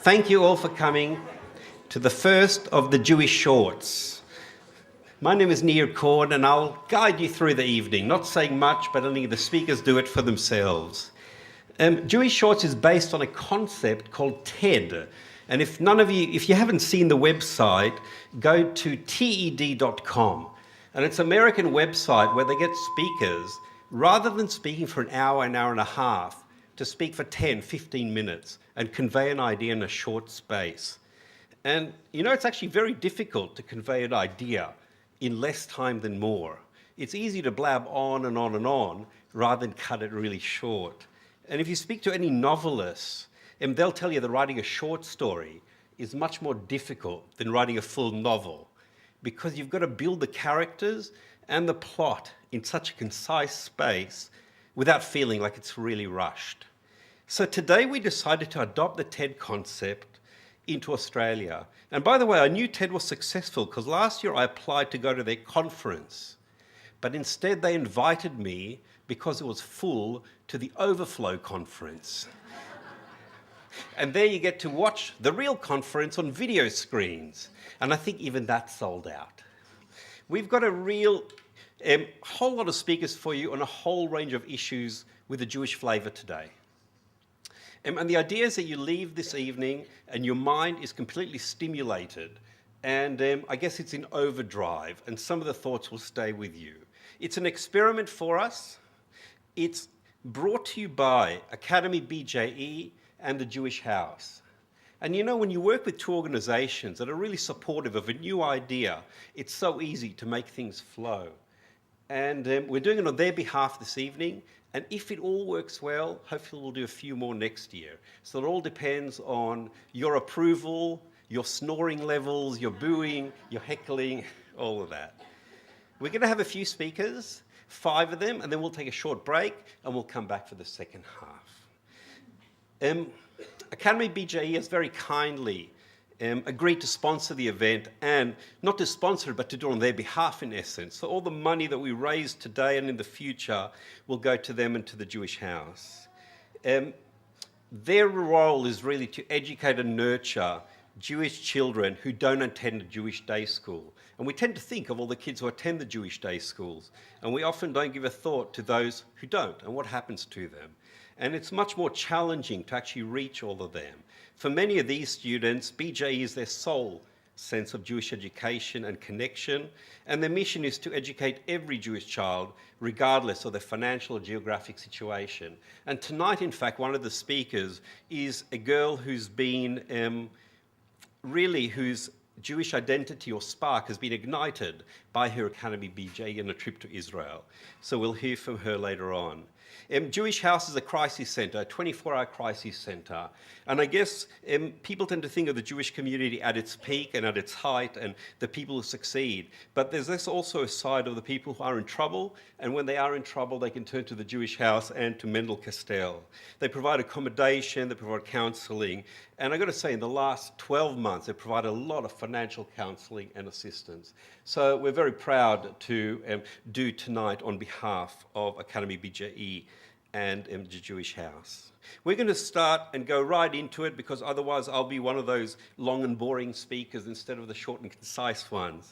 Thank you all for coming to the first of the Jewish Shorts. My name is Neer, Korn, and I'll guide you through the evening, not saying much, but only the speakers do it for themselves. Jewish Shorts is based on a concept called TED. And if you haven't seen the website, go to TED.com. And it's an American website where they get speakers, rather than speaking for an hour and a half, to speak for 10, 15 minutes and convey an idea in a short space. And it's actually very difficult to convey an idea in less time than more. It's easy to blab on and on and on rather than cut it really short. And if you speak to any novelists, they'll tell you that writing a short story is much more difficult than writing a full novel, because you've got to build the characters and the plot in such a concise space without feeling like it's really rushed. So today we decided to adopt the TED concept into Australia. And by the way, I knew TED was successful because last year I applied to go to their conference, but instead they invited me, because it was full, to the Overflow conference. And there you get to watch the real conference on video screens. And I think even that sold out. We've got a whole lot of speakers for you on a whole range of issues with a Jewish flavour today. And the idea is that you leave this evening and your mind is completely stimulated. And I guess it's in overdrive, and some of the thoughts will stay with you. It's an experiment for us. It's brought to you by Academy BJE and the Jewish House. And when you work with two organizations that are really supportive of a new idea, it's so easy to make things flow. And we're doing it on their behalf this evening. And if it all works well, hopefully we'll do a few more next year. So it all depends on your approval, your snoring levels, your booing, your heckling, all of that. We're going to have a few speakers, 5 of them, and then we'll take a short break and we'll come back for the second half. Academy BJE has very kindly agreed to sponsor the event, and not to sponsor it, but to do it on their behalf in essence. So all the money that we raise today and in the future will go to them and to the Jewish House. Their role is really to educate and nurture Jewish children who don't attend a Jewish day school. And we tend to think of all the kids who attend the Jewish day schools, and we often don't give a thought to those who don't and what happens to them. And it's much more challenging to actually reach all of them. For many of these students, BJE is their sole sense of Jewish education and connection, and their mission is to educate every Jewish child, regardless of their financial or geographic situation. And tonight, in fact, one of the speakers is a girl who's been whose Jewish identity or spark has been ignited by her Academy BJE and a trip to Israel. So we'll hear from her later on. Jewish House is a crisis centre, a 24-hour crisis centre. And I guess people tend to think of the Jewish community at its peak and at its height and the people who succeed. But there's also a side of the people who are in trouble, and when they are in trouble, they can turn to the Jewish House and to Mendel Castell. They provide accommodation, they provide counselling, and I've got to say, in the last 12 months, they provide a lot of financial counselling and assistance. So we're very proud to do tonight on behalf of Academy BJE and the Jewish House. We're going to start and go right into it, because otherwise I'll be one of those long and boring speakers instead of the short and concise ones.